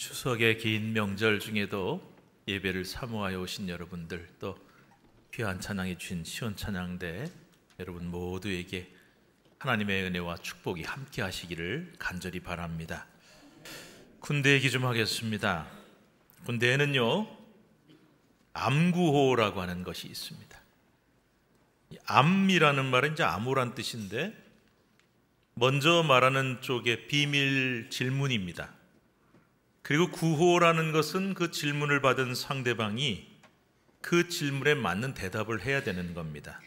추석의 긴 명절 중에도 예배를 사모하여 오신 여러분들, 또 귀한 찬양해 주신 시온 찬양대 여러분 모두에게 하나님의 은혜와 축복이 함께 하시기를 간절히 바랍니다. 군대 얘기 좀 하겠습니다. 군대에는요, 암구호라고 하는 것이 있습니다. 암이라는 말은 이제 암호란 뜻인데, 먼저 말하는 쪽에 비밀 질문입니다. 그리고 구호라는 것은 그 질문을 받은 상대방이 그 질문에 맞는 대답을 해야 되는 겁니다.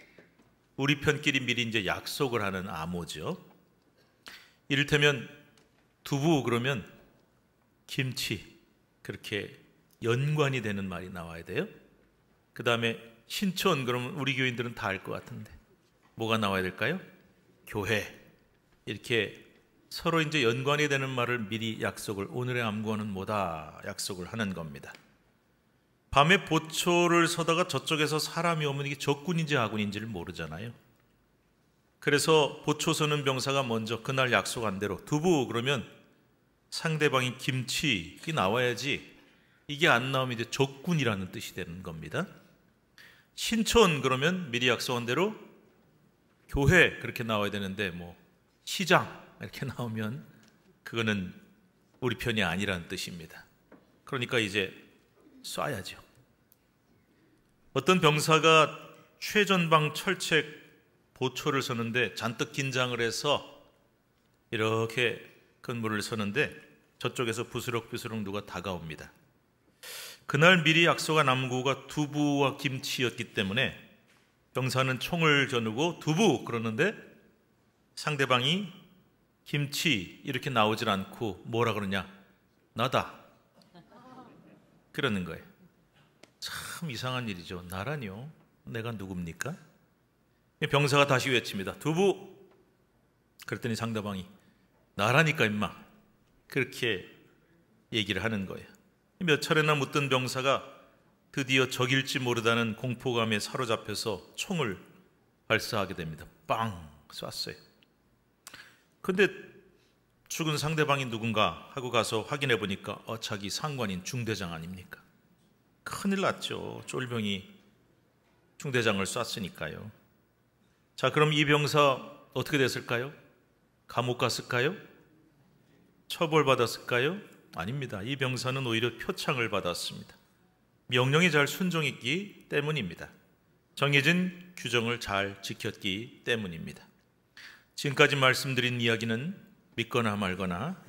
우리 편끼리 미리 이제 약속을 하는 암호죠. 이를테면 두부 그러면 김치, 그렇게 연관이 되는 말이 나와야 돼요. 그 다음에 신촌 그러면 우리 교인들은 다 알 것 같은데 뭐가 나와야 될까요? 교회. 이렇게 서로 이제 연관이 되는 말을 미리 약속을, 오늘의 암구호는 뭐다 약속을 하는 겁니다. 밤에 보초를 서다가 저쪽에서 사람이 오면 이게 적군인지 아군인지를 모르잖아요. 그래서 보초 서는 병사가 먼저 그날 약속한 대로 두부 그러면 상대방이 김치, 이게 나와야지. 이게 안 나오면 이제 적군이라는 뜻이 되는 겁니다. 신촌 그러면 미리 약속한 대로 교회 그렇게 나와야 되는데 뭐 시장 이렇게 나오면 그거는 우리 편이 아니라는 뜻입니다. 그러니까 이제 쏴야죠. 어떤 병사가 최전방 철책 보초를 서는데 잔뜩 긴장을 해서 이렇게 건물을 서는데 저쪽에서 부스럭부스럭 누가 다가옵니다. 그날 미리 약속한 암구가 두부와 김치였기 때문에 병사는 총을 겨누고 두부 그러는데 상대방이 김치 이렇게 나오질 않고 뭐라 그러냐? 나다. 그러는 거예요. 참 이상한 일이죠. 나라뇨? 내가 누굽니까? 병사가 다시 외칩니다. 두부. 그랬더니 상대방이 나라니까 임마. 그렇게 얘기를 하는 거예요. 몇 차례나 묻던 병사가 드디어 적일지 모르다는 공포감에 사로잡혀서 총을 발사하게 됩니다. 빵 쐈어요. 근데 죽은 상대방이 누군가 하고 가서 확인해 보니까 자기 상관인 중대장 아닙니까? 큰일 났죠. 쫄병이 중대장을 쐈으니까요. 자, 그럼 이 병사 어떻게 됐을까요? 감옥 갔을까요? 처벌받았을까요? 아닙니다. 이 병사는 오히려 표창을 받았습니다. 명령에 잘 순종했기 때문입니다. 정해진 규정을 잘 지켰기 때문입니다. 지금까지 말씀드린 이야기는 믿거나 말거나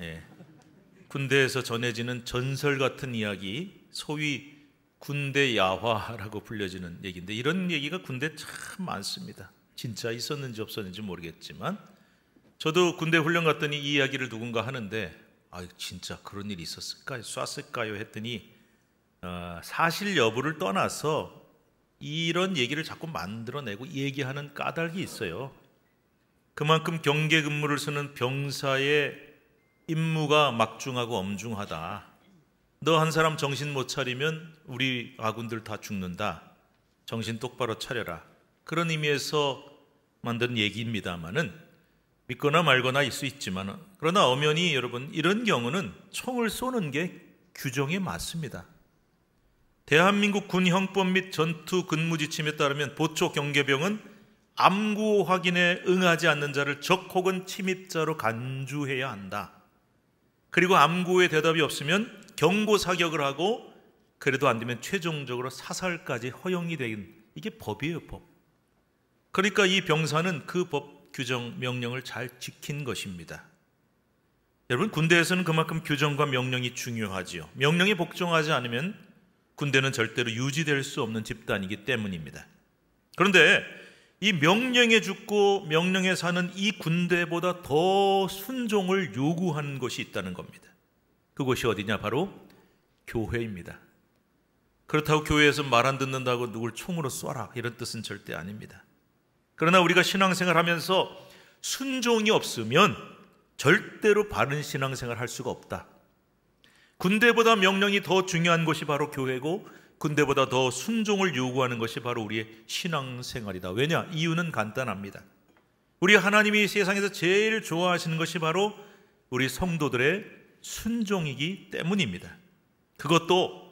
군대에서 전해지는 전설 같은 이야기, 소위 군대 야화라고 불려지는 얘기인데, 이런 얘기가 군대에 참 많습니다. 진짜 있었는지 없었는지 모르겠지만 저도 군대 훈련 갔더니 이 이야기를 누군가 하는데 진짜 그런 일이 있었을까요? 쐈을까요? 했더니 사실 여부를 떠나서 이런 얘기를 자꾸 만들어내고 얘기하는 까닭이 있어요. 그만큼 경계 근무를 쓰는 병사의 임무가 막중하고 엄중하다. 너 한 사람 정신 못 차리면 우리 아군들 다 죽는다. 정신 똑바로 차려라. 그런 의미에서 만든 얘기입니다만은 믿거나 말거나일 수 있지만, 그러나 엄연히 여러분 이런 경우는 총을 쏘는 게 규정에 맞습니다. 대한민국 군 형법 및 전투 근무 지침에 따르면 보초 경계병은 암구 확인에 응하지 않는 자를 적 혹은 침입자로 간주해야 한다. 그리고 암구에 대답이 없으면 경고 사격을 하고 그래도 안 되면 최종적으로 사살까지 허용이 된, 이게 법이에요, 법. 그러니까 이 병사는 그 법 규정 명령을 잘 지킨 것입니다. 여러분, 군대에서는 그만큼 규정과 명령이 중요하지요. 명령에 복종하지 않으면 군대는 절대로 유지될 수 없는 집단이기 때문입니다. 그런데 이 명령에 죽고 명령에 사는 이 군대보다 더 순종을 요구하는 것이 있다는 겁니다. 그것이 어디냐? 바로 교회입니다. 그렇다고 교회에서 말 안 듣는다고 누굴 총으로 쏴라 이런 뜻은 절대 아닙니다. 그러나 우리가 신앙생활 하면서 순종이 없으면 절대로 바른 신앙생활 할 수가 없다. 군대보다 명령이 더 중요한 것이 바로 교회고, 군대보다 더 순종을 요구하는 것이 바로 우리의 신앙생활이다. 왜냐? 이유는 간단합니다. 우리 하나님이 세상에서 제일 좋아하시는 것이 바로 우리 성도들의 순종이기 때문입니다. 그것도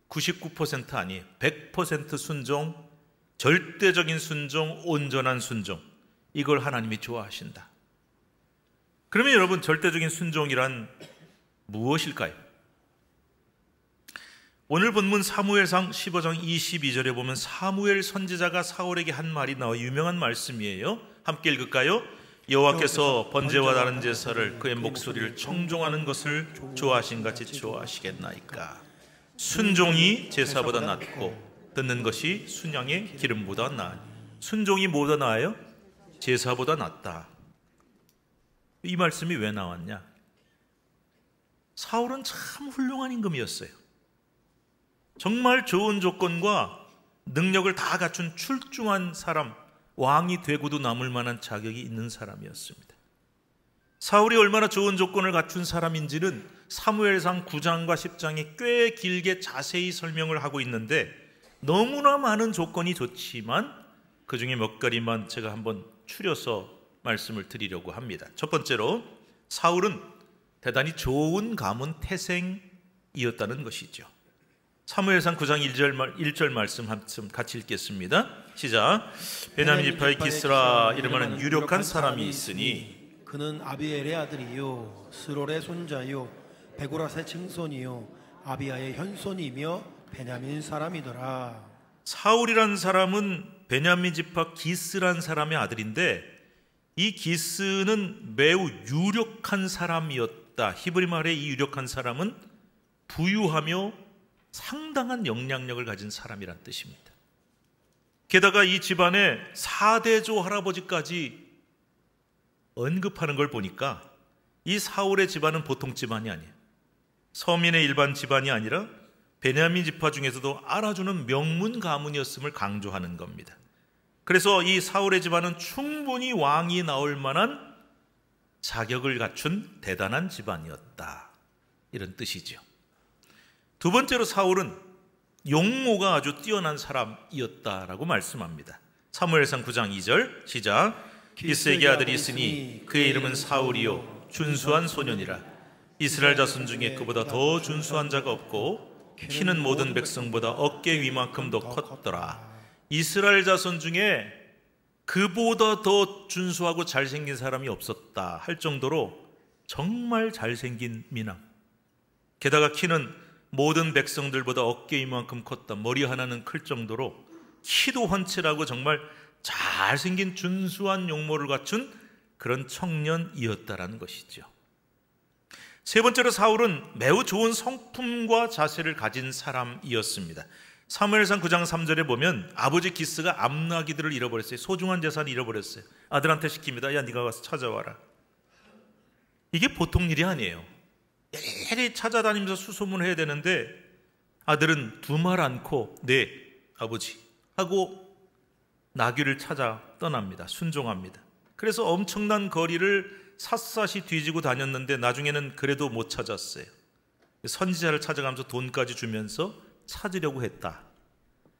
99% 아니에요. 100% 순종, 절대적인 순종, 온전한 순종. 이걸 하나님이 좋아하신다. 그러면 여러분, 절대적인 순종이란 무엇일까요? 오늘 본문 사무엘상 15장 22절에 보면 사무엘 선지자가 사울에게 한 말이 나와 유명한 말씀이에요. 함께 읽을까요? 여호와께서 번제와 다른 제사를 그의 목소리를 청종하는 것을 좋아하신 같이 좋아하시겠나이까. 순종이 제사보다 낫고 듣는 것이 순양의 기름보다 나으니. 순종이 뭐보다 나아요? 제사보다 낫다. 이 말씀이 왜 나왔냐? 사울은 참 훌륭한 임금이었어요. 정말 좋은 조건과 능력을 다 갖춘 출중한 사람, 왕이 되고도 남을 만한 자격이 있는 사람이었습니다. 사울이 얼마나 좋은 조건을 갖춘 사람인지는 사무엘상 9장과 10장에 꽤 길게 자세히 설명을 하고 있는데, 너무나 많은 조건이 좋지만 그 중에 몇 가지만 제가 한번 추려서 말씀을 드리려고 합니다. 첫 번째로, 사울은 대단히 좋은 가문 태생이었다는 것이죠. 사무엘상 9장 1절 말씀 같이 읽겠습니다. 시작. 베냐민 지파의 기스라 이름하는 유력한 사람이 있으니 그는 아비엘의 아들이요 스롤의 손자요 베고라의 증손이요 아비야의 현손이며 베냐민 사람이더라. 사울이란 사람은 베냐민 지파 기스란 사람의 아들인데, 이 기스는 매우 유력한 사람이었다. 히브리 말의 이 유력한 사람은 부유하며 상당한 영향력을 가진 사람이란 뜻입니다. 게다가 이 집안의 4대조 할아버지까지 언급하는 걸 보니까 이 사울의 집안은 보통 집안이 아니에요. 서민의 일반 집안이 아니라 베냐민 지파 중에서도 알아주는 명문 가문이었음을 강조하는 겁니다. 그래서 이 사울의 집안은 충분히 왕이 나올 만한 자격을 갖춘 대단한 집안이었다. 이런 뜻이죠. 두 번째로, 사울은 용모가 아주 뛰어난 사람이었다라고 말씀합니다. 사무엘상 9장 2절 시작. 기스에게 아들이 있으니 그의 이름은 사울이요 준수한 소년이라. 이스라엘 자손 중에 그보다 더 준수한 자가 없고 키는 모든 백성보다 어깨 위만큼 더 컸더라. 이스라엘 자손 중에 그보다 더 준수하고 잘생긴 사람이 없었다 할 정도로 정말 잘생긴 미남. 게다가 키는 모든 백성들보다 어깨 이만큼 컸다. 머리 하나는 클 정도로 키도 훤칠하고 정말 잘생긴 준수한 용모를 갖춘 그런 청년이었다라는 것이죠. 세 번째로, 사울은 매우 좋은 성품과 자세를 가진 사람이었습니다. 사무엘상 9장 3절에 보면 아버지 기스가 암나기들을 잃어버렸어요. 소중한 재산을 잃어버렸어요. 아들한테 시킵니다. 야, 네가 가서 찾아와라. 이게 보통 일이 아니에요. 일일이 찾아다니면서 수소문해야 되는데, 아들은 두 말 않고 네 아버지 하고 나귀를 찾아 떠납니다. 순종합니다. 그래서 엄청난 거리를 샅샅이 뒤지고 다녔는데 나중에는 그래도 못 찾았어요. 선지자를 찾아가면서 돈까지 주면서 찾으려고 했다.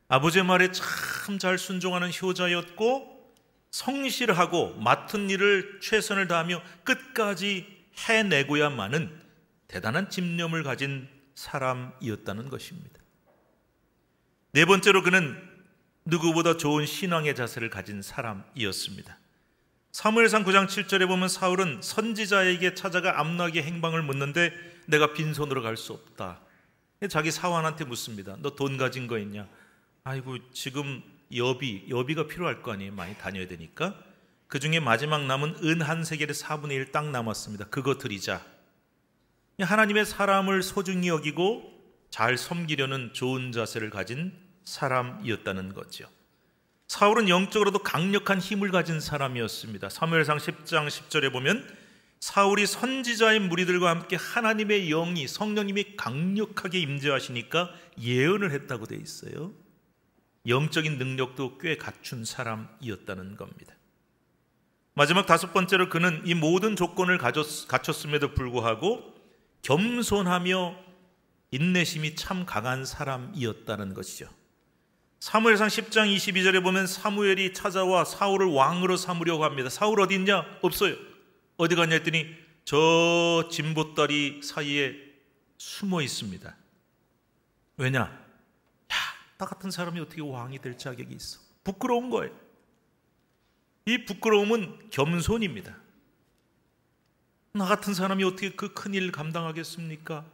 아버지의 말에 참 잘 순종하는 효자였고, 성실하고 맡은 일을 최선을 다하며 끝까지 해내고야만은 대단한 집념을 가진 사람이었다는 것입니다. 네 번째로, 그는 누구보다 좋은 신앙의 자세를 가진 사람이었습니다. 사무엘상 9장 7절에 보면 사울은 선지자에게 찾아가 암나기의 행방을 묻는데 내가 빈손으로 갈 수 없다. 자기 사환한테 묻습니다. 너 돈 가진 거 있냐? 아이고, 지금 여비가 필요할 거 아니에요. 많이 다녀야 되니까. 그 중에 마지막 남은 은 한 세겔의 4분의 1 딱 남았습니다. 그거 드리자. 하나님의 사람을 소중히 여기고 잘 섬기려는 좋은 자세를 가진 사람이었다는 거죠. 사울은 영적으로도 강력한 힘을 가진 사람이었습니다. 사무엘상 10장 10절에 보면 사울이 선지자의 무리들과 함께 하나님의 영이, 성령님이 강력하게 임재하시니까 예언을 했다고 돼 있어요. 영적인 능력도 꽤 갖춘 사람이었다는 겁니다. 마지막 다섯 번째로, 그는 이 모든 조건을 갖췄음에도 불구하고 겸손하며 인내심이 참 강한 사람이었다는 것이죠. 사무엘상 10장 22절에 보면 사무엘이 찾아와 사울을 왕으로 삼으려고 합니다. 사울 어디 있냐? 없어요. 어디 갔냐 했더니 저 진보다리 사이에 숨어 있습니다. 왜냐? 야, 나 같은 사람이 어떻게 왕이 될 자격이 있어? 부끄러운 거예요. 이 부끄러움은 겸손입니다. 나 같은 사람이 어떻게 그 큰일 감당하겠습니까?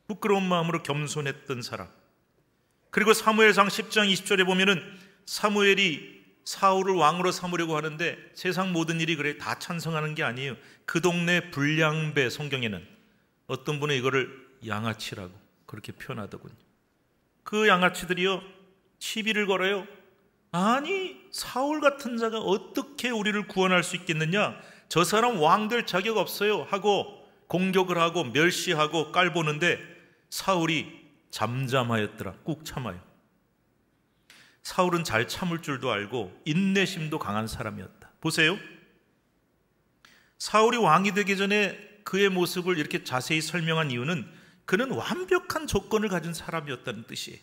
부끄러운 마음으로 겸손했던 사람. 그리고 사무엘상 10장 20절에 보면은 사무엘이 사울을 왕으로 삼으려고 하는데 세상 모든 일이 그래 다 찬성하는 게 아니에요. 그 동네 불량배, 성경에는 어떤 분은 이거를 양아치라고 그렇게 표현하더군요. 그 양아치들이요 시비를 걸어요. 아니, 사울 같은 자가 어떻게 우리를 구원할 수 있겠느냐? 저 사람 왕 될 자격 없어요 하고 공격을 하고 멸시하고 깔보는데 사울이 잠잠하였더라. 꾹 참아요. 사울은 잘 참을 줄도 알고 인내심도 강한 사람이었다. 보세요. 사울이 왕이 되기 전에 그의 모습을 이렇게 자세히 설명한 이유는 그는 완벽한 조건을 가진 사람이었다는 뜻이에요.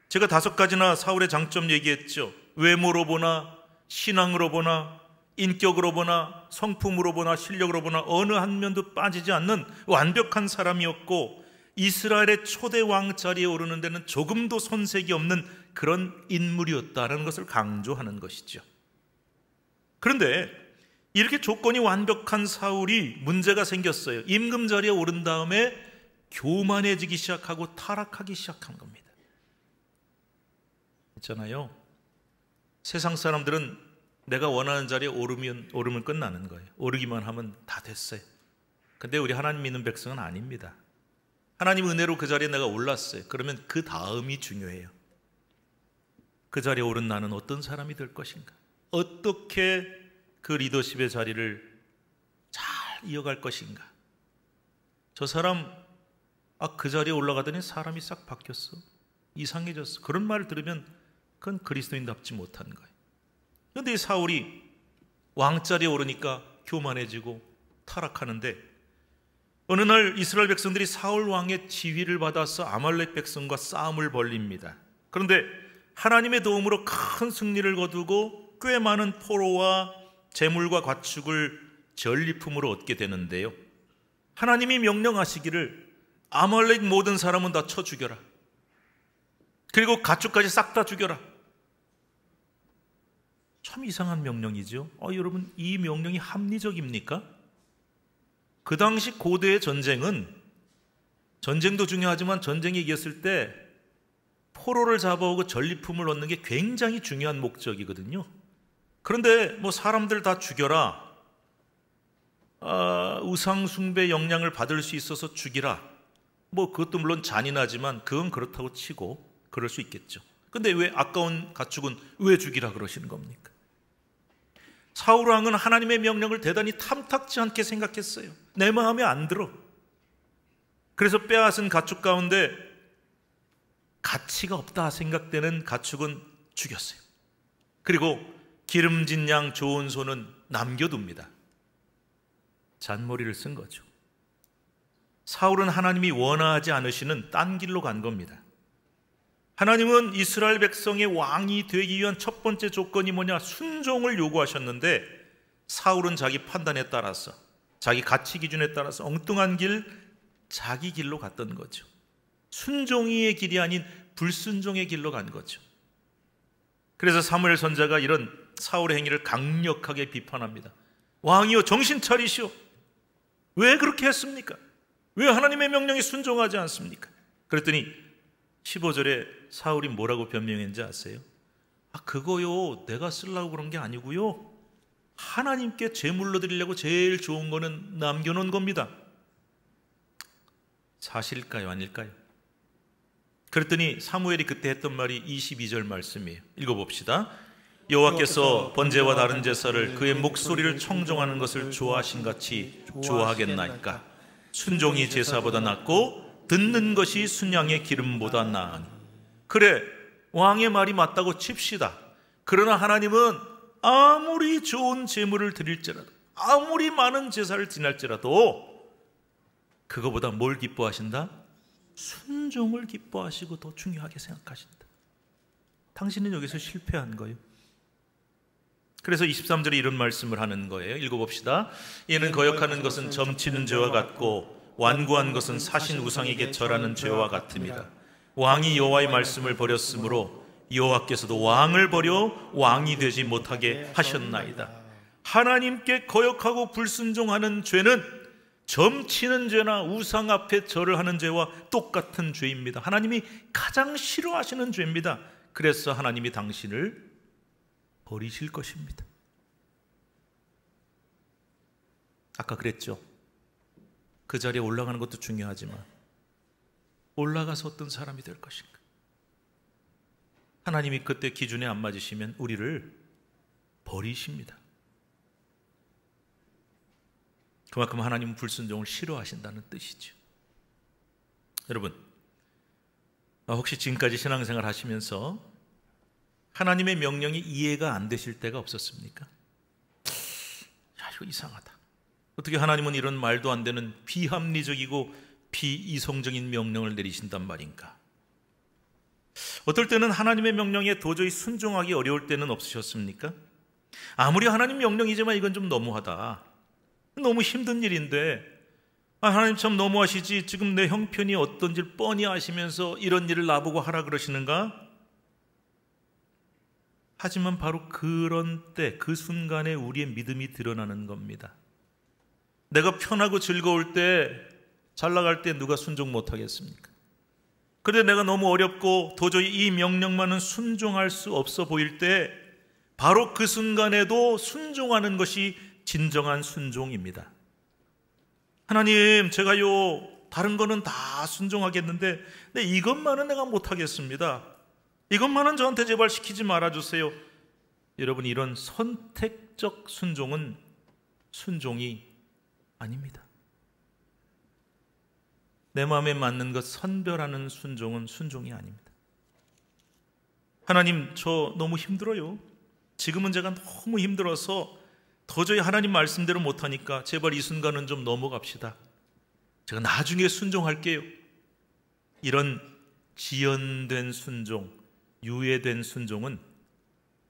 제가 5가지나 사울의 장점 얘기했죠. 외모로 보나 신앙으로 보나 인격으로 보나 성품으로 보나 실력으로 보나 어느 한 면도 빠지지 않는 완벽한 사람이었고 이스라엘의 초대 왕 자리에 오르는 데는 조금도 손색이 없는 그런 인물이었다는 것을 강조하는 것이죠. 그런데 이렇게 조건이 완벽한 사울이 문제가 생겼어요. 임금 자리에 오른 다음에 교만해지기 시작하고 타락하기 시작한 겁니다. 있잖아요. 세상 사람들은 내가 원하는 자리에 오르면 끝나는 거예요. 오르기만 하면 다 됐어요. 근데 우리 하나님 믿는 백성은 아닙니다. 하나님 은혜로 그 자리에 내가 올랐어요. 그러면 그 다음이 중요해요. 그 자리에 오른 나는 어떤 사람이 될 것인가? 어떻게 그 리더십의 자리를 잘 이어갈 것인가? 저 사람 그 자리에 올라가더니 사람이 싹 바뀌었어. 이상해졌어. 그런 말을 들으면 그건 그리스도인답지 못한 거예요. 그런데 이 사울이 왕자리에 오르니까 교만해지고 타락하는데 어느 날 이스라엘 백성들이 사울 왕의 지휘를 받아서 아말렉 백성과 싸움을 벌립니다. 그런데 하나님의 도움으로 큰 승리를 거두고 꽤 많은 포로와 재물과 가축을 전리품으로 얻게 되는데요. 하나님이 명령하시기를 아말렉 모든 사람은 다 쳐 죽여라. 그리고 가축까지 싹 다 죽여라. 참 이상한 명령이죠. 여러분, 이 명령이 합리적입니까? 그 당시 고대의 전쟁도 중요하지만 전쟁에 이겼을 때 포로를 잡아오고 전리품을 얻는 게 굉장히 중요한 목적이거든요. 그런데 사람들 다 죽여라. 우상 숭배 영향을 받을 수 있어서 죽이라. 그것도 물론 잔인하지만 그건 그렇다고 치고 그럴 수 있겠죠. 근데 왜 아까운 가축은 왜 죽이라 그러시는 겁니까? 사울 왕은 하나님의 명령을 대단히 탐탁지 않게 생각했어요. 내 마음에 안 들어. 그래서 빼앗은 가축 가운데 가치가 없다 생각되는 가축은 죽였어요. 그리고 기름진 양 좋은 소는 남겨둡니다. 잔머리를 쓴 거죠. 사울은 하나님이 원하지 않으시는 딴 길로 간 겁니다. 하나님은 이스라엘 백성의 왕이 되기 위한 첫 번째 조건이 뭐냐? 순종을 요구하셨는데 사울은 자기 판단에 따라서 자기 가치 기준에 따라서 엉뚱한 길, 자기 길로 갔던 거죠. 순종의 길이 아닌 불순종의 길로 간 거죠. 그래서 사무엘 선지자가 이런 사울의 행위를 강력하게 비판합니다. 왕이여 정신 차리시오. 왜 그렇게 했습니까? 왜 하나님의 명령에 순종하지 않습니까? 그랬더니 15절에 사울이 뭐라고 변명했는지 아세요? 그거요 내가 쓰려고 그런 게 아니고요, 하나님께 제물로 드리려고 제일 좋은 거는 남겨놓은 겁니다. 사실일까요? 아닐까요? 그랬더니 사무엘이 그때 했던 말이 22절 말씀이에요. 읽어봅시다. 여호와께서 번제와 다른 제사를 그의 목소리를 청종하는 것을 좋아하신 같이 좋아하겠나이까? 순종이 제사보다 낫고 듣는 것이 순양의 기름보다 나으니. 그래, 왕의 말이 맞다고 칩시다. 그러나 하나님은 아무리 좋은 제물을 드릴지라도, 아무리 많은 제사를 지낼지라도 그거보다 뭘 기뻐하신다? 순종을 기뻐하시고 더 중요하게 생각하신다. 당신은 여기서 실패한 거예요. 그래서 23절에 이런 말씀을 하는 거예요. 읽어봅시다. 이는 거역하는 것은 점치는 죄와 같고 완고한 것은 사신 우상에게 절하는 죄와 같습니다. 왕이 여호와의 말씀을 버렸으므로 여호와께서도 왕을 버려 왕이 되지 못하게 하셨나이다. 하나님께 거역하고 불순종하는 죄는 점치는 죄나 우상 앞에 절을 하는 죄와 똑같은 죄입니다. 하나님이 가장 싫어하시는 죄입니다. 그래서 하나님이 당신을 버리실 것입니다. 아까 그랬죠. 그 자리에 올라가는 것도 중요하지만 올라가서 어떤 사람이 될 것인가. 하나님이 그때 기준에 안 맞으시면 우리를 버리십니다. 그만큼 하나님은 불순종을 싫어하신다는 뜻이죠. 여러분, 혹시 지금까지 신앙생활 하시면서 하나님의 명령이 이해가 안 되실 때가 없었습니까? 야, 이거 이상하다. 어떻게 하나님은 이런 말도 안 되는 비합리적이고 비이성적인 명령을 내리신단 말인가? 어떨 때는 하나님의 명령에 도저히 순종하기 어려울 때는 없으셨습니까? 아무리 하나님 명령이지만 이건 좀 너무하다. 너무 힘든 일인데 하나님 참 너무하시지. 지금 내 형편이 어떤지 뻔히 아시면서 이런 일을 나보고 하라 그러시는가? 하지만 바로 그런 때, 그 순간에 우리의 믿음이 드러나는 겁니다. 내가 편하고 즐거울 때, 잘 나갈 때 누가 순종 못하겠습니까? 그런데 내가 너무 어렵고 도저히 이 명령만은 순종할 수 없어 보일 때 바로 그 순간에도 순종하는 것이 진정한 순종입니다. 하나님, 제가요 다른 거는 다 순종하겠는데 이것만은 내가 못하겠습니다. 이것만은 저한테 제발 시키지 말아주세요. 여러분, 이런 선택적 순종은 순종이 아닙니다. 내 마음에 맞는 것 선별하는 순종은 순종이 아닙니다. 하나님, 저 너무 힘들어요. 지금은 제가 너무 힘들어서 도저히 하나님 말씀대로 못하니까 제발 이 순간은 좀 넘어갑시다. 제가 나중에 순종할게요. 이런 지연된 순종, 유예된 순종은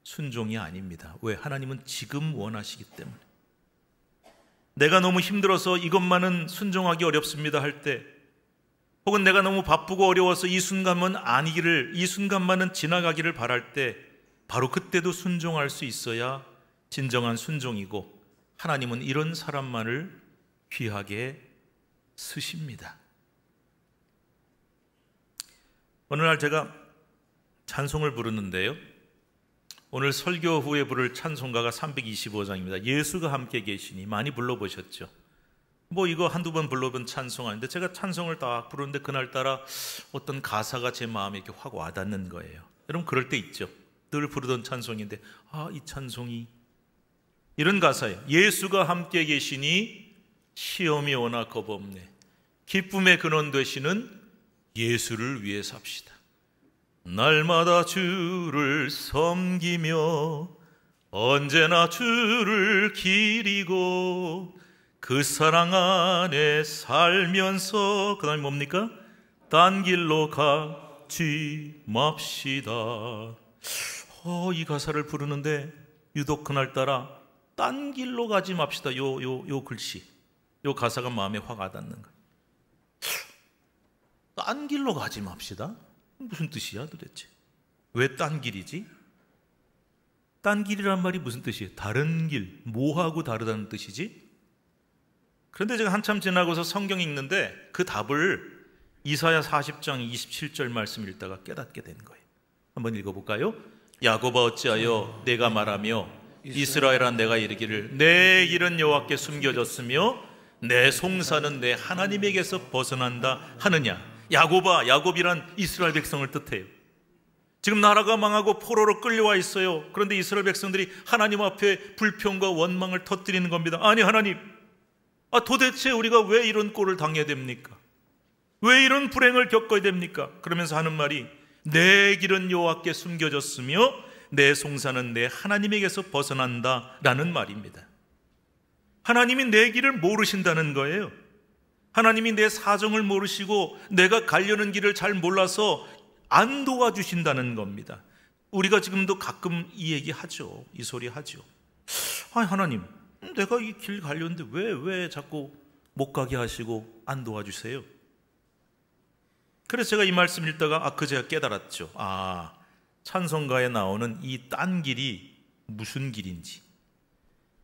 순종이 아닙니다. 왜? 하나님은 지금 원하시기 때문에. 내가 너무 힘들어서 이것만은 순종하기 어렵습니다 할 때, 혹은 내가 너무 바쁘고 어려워서 이 순간만은 지나가기를 바랄 때, 바로 그때도 순종할 수 있어야 진정한 순종이고, 하나님은 이런 사람만을 귀하게 쓰십니다. 어느 날 제가 찬송을 부르는데요, 오늘 설교 후에 부를 찬송가가 325장입니다. 예수가 함께 계시니. 많이 불러보셨죠? 이거 한두 번 불러본 찬송 아닌데, 제가 찬송을 딱 부르는데 그날따라 어떤 가사가 제 마음에 이렇게 확 와닿는 거예요. 여러분, 그럴 때 있죠? 늘 부르던 찬송인데 이 찬송이 이런 가사예요. 예수가 함께 계시니 시험이 오나 겁없네. 기쁨의 근원 되시는 예수를 위해 삽시다. 날마다 주를 섬기며 언제나 주를 기리고 그 사랑 안에 살면서, 그 다음에 뭡니까? 딴 길로 가지 맙시다. 이 가사를 부르는데 유독 그날따라 딴 길로 가지 맙시다. 요 글씨, 요 가사가 마음에 확 와닿는 거예요. 딴 길로 가지 맙시다? 무슨 뜻이야 도대체? 왜 딴 길이지? 딴 길이란 말이 무슨 뜻이에요? 다른 길, 뭐하고 다르다는 뜻이지? 그런데 제가 한참 지나고서 성경 읽는데 그 답을 이사야 40장 27절 말씀 읽다가 깨닫게 된 거예요. 한번 읽어볼까요? 야곱아 어찌하여 내가 말하며 이스라엘아 내가 이르기를 내 길은 여호와께 숨겨졌으며 내 송사는 내 하나님에게서 벗어난다 하느냐. 야곱이란 이스라엘 백성을 뜻해요. 지금 나라가 망하고 포로로 끌려와 있어요. 그런데 이스라엘 백성들이 하나님 앞에 불평과 원망을 터뜨리는 겁니다. 아니 하나님, 도대체 우리가 왜 이런 꼴을 당해야 됩니까? 왜 이런 불행을 겪어야 됩니까? 그러면서 하는 말이 내 길은 여호와께 숨겨졌으며 내 송사는 내 하나님에게서 벗어난다라는 말입니다. 하나님이 내 길을 모르신다는 거예요. 하나님이 내 사정을 모르시고 내가 가려는 길을 잘 몰라서 안 도와주신다는 겁니다. 우리가 지금도 가끔 이 얘기 하죠. 이 소리 하죠. 아니 하나님, 내가 이 길 가려는데 왜 자꾸 못 가게 하시고 안 도와주세요? 그래서 제가 이 말씀 읽다가 제가 깨달았죠. 찬송가에 나오는 이 딴 길이 무슨 길인지.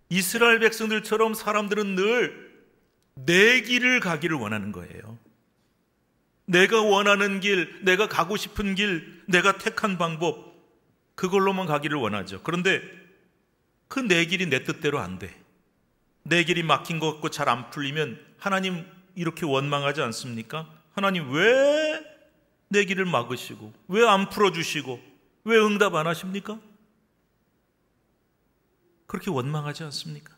이스라엘 백성들처럼 사람들은 늘 내 길을 가기를 원하는 거예요. 내가 원하는 길, 내가 가고 싶은 길, 내가 택한 방법, 그걸로만 가기를 원하죠. 그런데 그 내 길이 내 뜻대로 안 돼. 내 길이 막힌 것 같고 잘 안 풀리면 하나님 이렇게 원망하지 않습니까? 하나님 왜 내 길을 막으시고, 왜 안 풀어주시고, 왜 응답 안 하십니까? 그렇게 원망하지 않습니까?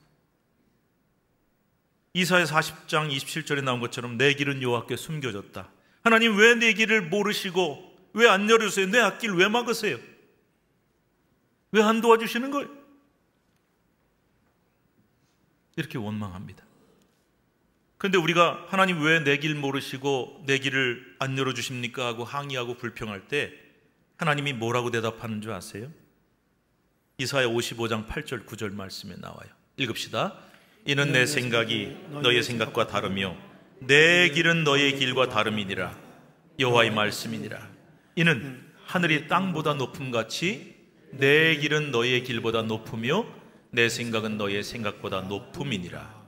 이사야 40장 27절에 나온 것처럼 내 길은 여호와께 숨겨졌다. 하나님 왜 내 길을 모르시고 왜 안 열으세요? 내 앞길 왜 막으세요? 왜 안 도와주시는 거예요? 이렇게 원망합니다. 그런데 우리가 하나님 왜 내 길 모르시고 내 길을 안 열어주십니까? 하고 항의하고 불평할 때 하나님이 뭐라고 대답하는 줄 아세요? 이사야 55장 8절 9절 말씀에 나와요. 읽읍시다. 이는 내 생각이 너의 생각과 다르며 내 길은 너의 길과 다름이니라. 여호와의 말씀이니라. 이는 하늘이 땅보다 높음같이 내 길은 너의 길보다 높으며 내 생각은 너의 생각보다 높음이니라.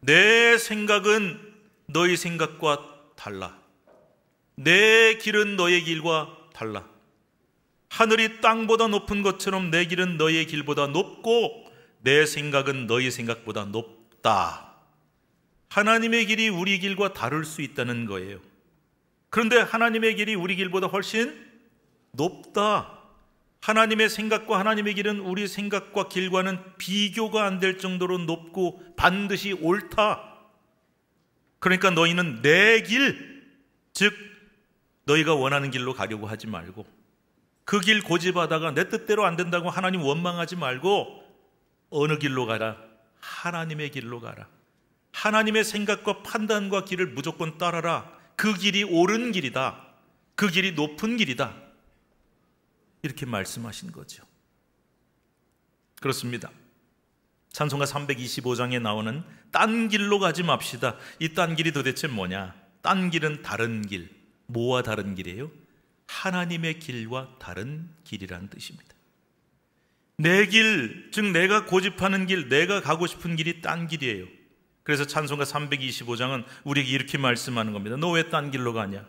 내 생각은 너의 생각과 달라. 내 길은 너의 길과 달라. 하늘이 땅보다 높은 것처럼 내 길은 너의 길보다 높고 내 생각은 너의 생각보다 높다. 하나님의 길이 우리 길과 다를 수 있다는 거예요. 그런데 하나님의 길이 우리 길보다 훨씬 높다. 하나님의 생각과 하나님의 길은 우리 생각과 길과는 비교가 안 될 정도로 높고 반드시 옳다. 그러니까 너희는 내 길, 즉 너희가 원하는 길로 가려고 하지 말고, 그 길 고집하다가 내 뜻대로 안 된다고 하나님 원망하지 말고 어느 길로 가라? 하나님의 길로 가라. 하나님의 생각과 판단과 길을 무조건 따라라. 그 길이 옳은 길이다. 그 길이 높은 길이다. 이렇게 말씀하신 거죠. 그렇습니다. 찬송가 325장에 나오는 딴 길로 가지 맙시다. 이 딴 길이 도대체 뭐냐? 딴 길은 다른 길. 뭐와 다른 길이에요? 하나님의 길과 다른 길이라는 뜻입니다. 내 길, 즉 내가 고집하는 길, 내가 가고 싶은 길이 딴 길이에요. 그래서 찬송가 325장은 우리에게 이렇게 말씀하는 겁니다. 너 왜 딴 길로 가냐?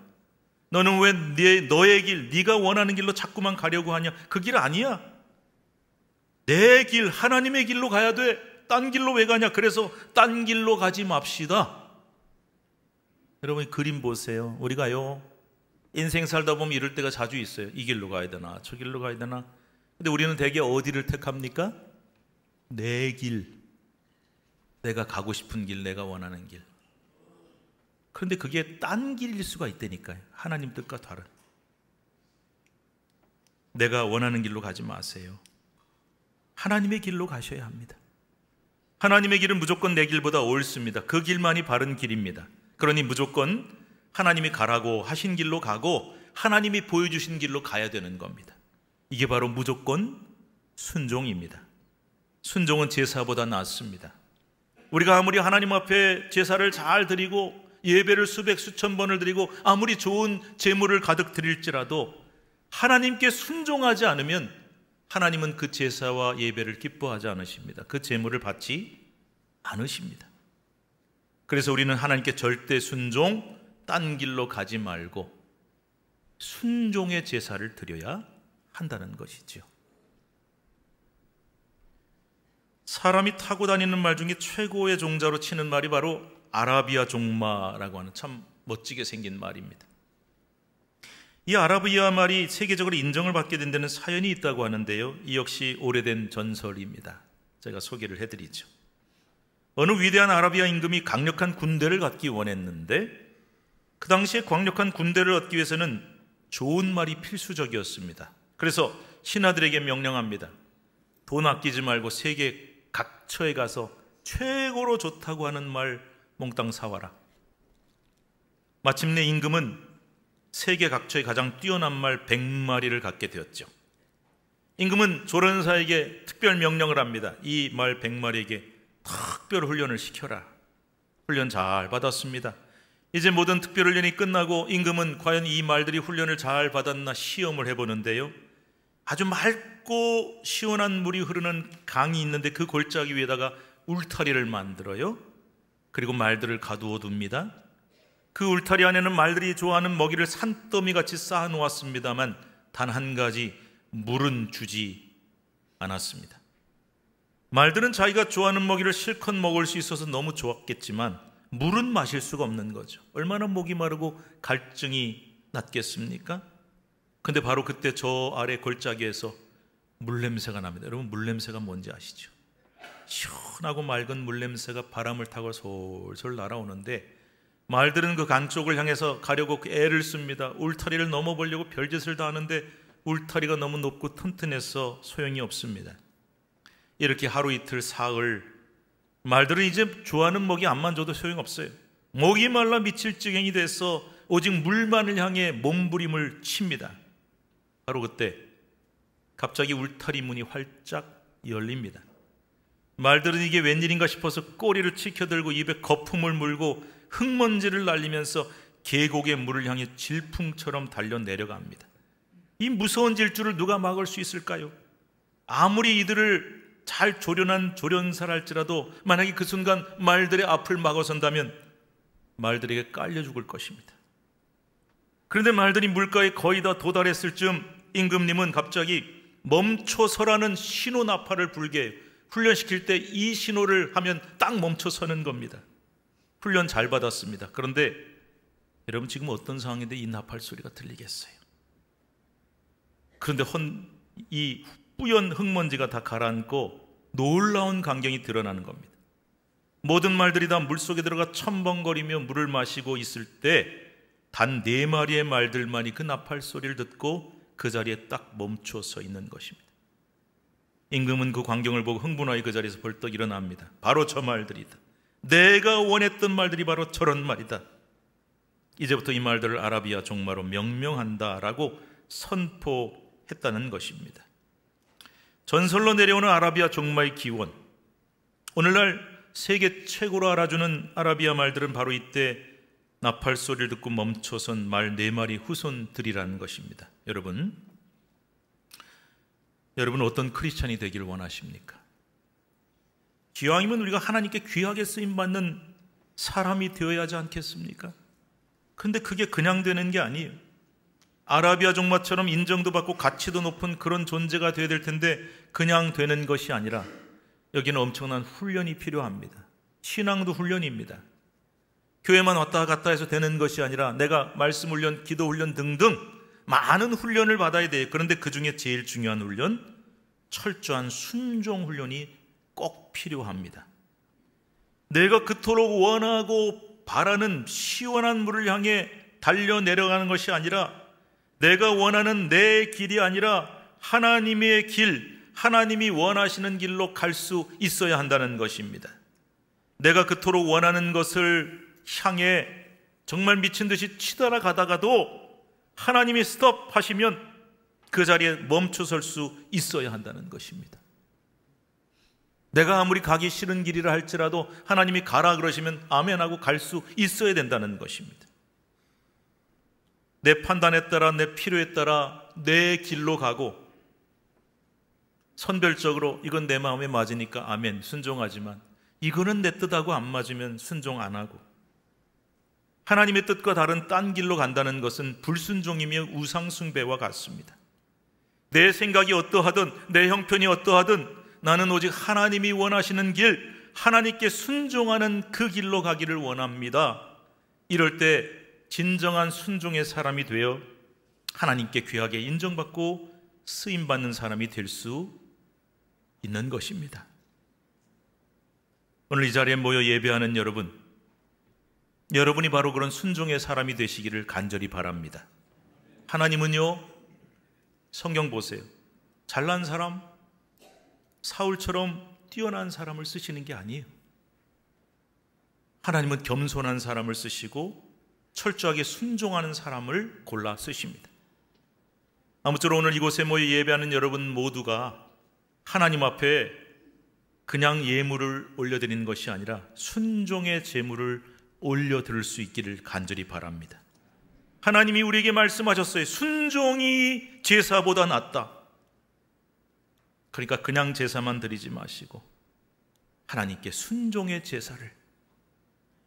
너는 왜 너의 길, 네가 원하는 길로 자꾸만 가려고 하냐? 그 길 아니야. 내 길, 하나님의 길로 가야 돼. 딴 길로 왜 가냐? 그래서 딴 길로 가지 맙시다. 여러분 그림 보세요. 우리가요, 인생 살다 보면 이럴 때가 자주 있어요. 이 길로 가야 되나? 저 길로 가야 되나? 근데 우리는 대개 어디를 택합니까? 내 길. 내가 가고 싶은 길, 내가 원하는 길. 그런데 그게 딴 길일 수가 있다니까요. 하나님 뜻과 다른. 내가 원하는 길로 가지 마세요. 하나님의 길로 가셔야 합니다. 하나님의 길은 무조건 내 길보다 옳습니다. 그 길만이 바른 길입니다. 그러니 무조건 하나님이 가라고 하신 길로 가고 하나님이 보여주신 길로 가야 되는 겁니다. 이게 바로 무조건 순종입니다. 순종은 제사보다 낫습니다. 우리가 아무리 하나님 앞에 제사를 잘 드리고 예배를 수백 수천 번을 드리고 아무리 좋은 제물을 가득 드릴지라도 하나님께 순종하지 않으면 하나님은 그 제사와 예배를 기뻐하지 않으십니다. 그 제물을 받지 않으십니다. 그래서 우리는 하나님께 절대 순종, 딴 길로 가지 말고 순종의 제사를 드려야 한다는 것이죠. 사람이 타고 다니는 말 중에 최고의 종자로 치는 말이 바로 아라비아 종마라고 하는 참 멋지게 생긴 말입니다. 이 아라비아 말이 세계적으로 인정을 받게 된 데는 사연이 있다고 하는데요, 이 역시 오래된 전설입니다. 제가 소개를 해드리죠. 어느 위대한 아라비아 임금이 강력한 군대를 갖기 원했는데 그 당시에 강력한 군대를 얻기 위해서는 좋은 말이 필수적이었습니다. 그래서 신하들에게 명령합니다. 돈 아끼지 말고 세계 각처에 가서 최고로 좋다고 하는 말 몽땅 사와라. 마침내 임금은 세계 각처에 가장 뛰어난 말 100마리를 갖게 되었죠. 임금은 조련사에게 특별 명령을 합니다. 이 말 100마리에게 특별 훈련을 시켜라. 훈련 잘 받았습니다. 이제 모든 특별 훈련이 끝나고 임금은 과연 이 말들이 훈련을 잘 받았나 시험을 해보는데요, 아주 맑고 시원한 물이 흐르는 강이 있는데 그 골짜기 위에다가 울타리를 만들어요. 그리고 말들을 가두어 둡니다. 그 울타리 안에는 말들이 좋아하는 먹이를 산더미같이 쌓아놓았습니다만 단 한 가지, 물은 주지 않았습니다. 말들은 자기가 좋아하는 먹이를 실컷 먹을 수 있어서 너무 좋았겠지만 물은 마실 수가 없는 거죠. 얼마나 목이 마르고 갈증이 났겠습니까? 근데 바로 그때 저 아래 골짜기에서 물냄새가 납니다. 여러분, 물냄새가 뭔지 아시죠? 시원하고 맑은 물냄새가 바람을 타고 솔솔 날아오는데 말들은 그 강 쪽을 향해서 가려고 애를 씁니다. 울타리를 넘어보려고 별짓을 다 하는데 울타리가 너무 높고 튼튼해서 소용이 없습니다. 이렇게 하루 이틀 사흘, 말들은 이제 좋아하는 먹이 안만 줘도 소용없어요. 목이 말라 미칠 지경이 돼서 오직 물만을 향해 몸부림을 칩니다. 바로 그때 갑자기 울타리 문이 활짝 열립니다. 말들은 이게 웬일인가 싶어서 꼬리를 치켜들고 입에 거품을 물고 흙먼지를 날리면서 계곡의 물을 향해 질풍처럼 달려 내려갑니다. 이 무서운 질주를 누가 막을 수 있을까요? 아무리 이들을 잘 조련한 조련사랄지라도 만약에 그 순간 말들의 앞을 막아선다면 말들에게 깔려 죽을 것입니다. 그런데 말들이 물가에 거의 다 도달했을 즈음 임금님은 갑자기 멈춰서라는 신호 나팔을 불게 해요. 훈련시킬 때 이 신호를 하면 딱 멈춰서는 겁니다. 훈련 잘 받았습니다. 그런데 여러분, 지금 어떤 상황인데 이 나팔 소리가 들리겠어요? 그런데 이 뿌연 흙먼지가 다 가라앉고 놀라운 광경이 드러나는 겁니다. 모든 말들이 다 물속에 들어가 첨벙거리며 물을 마시고 있을 때 단 4마리의 말들만이 그 나팔 소리를 듣고 그 자리에 딱 멈춰 서 있는 것입니다. 임금은 그 광경을 보고 흥분하여 그 자리에서 벌떡 일어납니다. 바로 저 말들이다. 내가 원했던 말들이 바로 저런 말이다. 이제부터 이 말들을 아라비아 종마로 명명한다라고 선포했다는 것입니다. 전설로 내려오는 아라비아 종마의 기원, 오늘날 세계 최고로 알아주는 아라비아 말들은 바로 이때 나팔 소리를 듣고 멈춰선 말 4마리 후손들이라는 것입니다. 여러분 어떤 크리스찬이 되기를 원하십니까? 기왕이면 우리가 하나님께 귀하게 쓰임받는 사람이 되어야 하지 않겠습니까? 그런데 그게 그냥 되는 게 아니에요. 아라비아 종마처럼 인정도 받고 가치도 높은 그런 존재가 되어야 될 텐데 그냥 되는 것이 아니라 여기는 엄청난 훈련이 필요합니다. 신앙도 훈련입니다. 교회만 왔다 갔다 해서 되는 것이 아니라 내가 말씀 훈련, 기도 훈련 등등 많은 훈련을 받아야 돼요. 그런데 그 중에 제일 중요한 훈련, 철저한 순종 훈련이 꼭 필요합니다. 내가 그토록 원하고 바라는 시원한 물을 향해 달려 내려가는 것이 아니라 내가 원하는 내 길이 아니라 하나님의 길, 하나님이 원하시는 길로 갈 수 있어야 한다는 것입니다. 내가 그토록 원하는 것을 향해 정말 미친 듯이 치달아 가다가도 하나님이 스톱 하시면 그 자리에 멈춰설 수 있어야 한다는 것입니다. 내가 아무리 가기 싫은 길이라 할지라도 하나님이 가라 그러시면 아멘하고 갈 수 있어야 된다는 것입니다. 내 판단에 따라, 내 필요에 따라 내 길로 가고 선별적으로 이건 내 마음에 맞으니까 아멘 순종하지만 이거는 내 뜻하고 안 맞으면 순종 안 하고 하나님의 뜻과 다른 딴 길로 간다는 것은 불순종이며 우상숭배와 같습니다. 내 생각이 어떠하든 내 형편이 어떠하든 나는 오직 하나님이 원하시는 길, 하나님께 순종하는 그 길로 가기를 원합니다. 이럴 때 진정한 순종의 사람이 되어 하나님께 귀하게 인정받고 쓰임받는 사람이 될 수 있는 것입니다. 오늘 이 자리에 모여 예배하는 여러분이 바로 그런 순종의 사람이 되시기를 간절히 바랍니다. 하나님은요, 성경 보세요. 잘난 사람, 사울처럼 뛰어난 사람을 쓰시는 게 아니에요. 하나님은 겸손한 사람을 쓰시고 철저하게 순종하는 사람을 골라 쓰십니다. 아무쪼록 오늘 이곳에 모여 예배하는 여러분 모두가 하나님 앞에 그냥 예물을 올려드리는 것이 아니라 순종의 제물을 올려드릴 수 있기를 간절히 바랍니다. 하나님이 우리에게 말씀하셨어요. 순종이 제사보다 낫다. 그러니까 그냥 제사만 드리지 마시고 하나님께 순종의 제사를,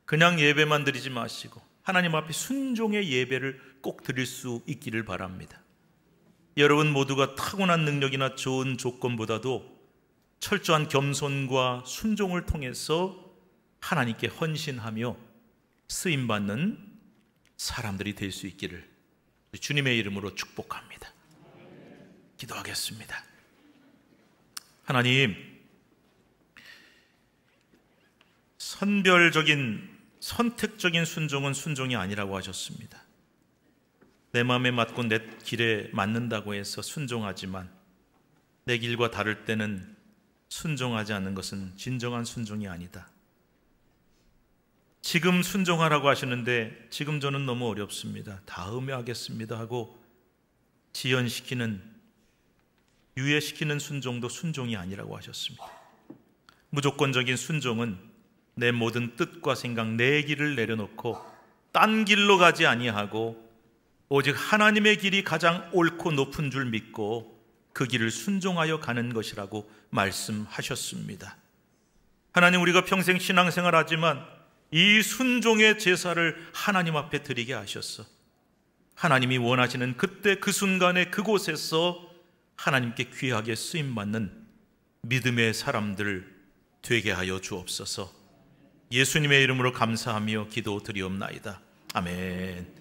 그냥 예배만 드리지 마시고 하나님 앞에 순종의 예배를 꼭 드릴 수 있기를 바랍니다. 여러분 모두가 타고난 능력이나 좋은 조건보다도 철저한 겸손과 순종을 통해서 하나님께 헌신하며 쓰임받는 사람들이 될 수 있기를 주님의 이름으로 축복합니다. 기도하겠습니다. 하나님, 선별적인 선택적인 순종은 순종이 아니라고 하셨습니다. 내 마음에 맞고 내 길에 맞는다고 해서 순종하지만 내 길과 다를 때는 순종하지 않는 것은 진정한 순종이 아니다. 지금 순종하라고 하시는데 지금 저는 너무 어렵습니다. 다음에 하겠습니다 하고 지연시키는, 유예시키는 순종도 순종이 아니라고 하셨습니다. 무조건적인 순종은 내 모든 뜻과 생각, 내 길을 내려놓고 딴 길로 가지 아니하고 오직 하나님의 길이 가장 옳고 높은 줄 믿고 그 길을 순종하여 가는 것이라고 말씀하셨습니다. 하나님, 우리가 평생 신앙생활 하지만 이 순종의 제사를 하나님 앞에 드리게 하셨어. 하나님이 원하시는 그때 그 순간에 그곳에서 하나님께 귀하게 쓰임받는 믿음의 사람들 되게 하여 주옵소서. 예수님의 이름으로 감사하며 기도드리옵나이다. 아멘.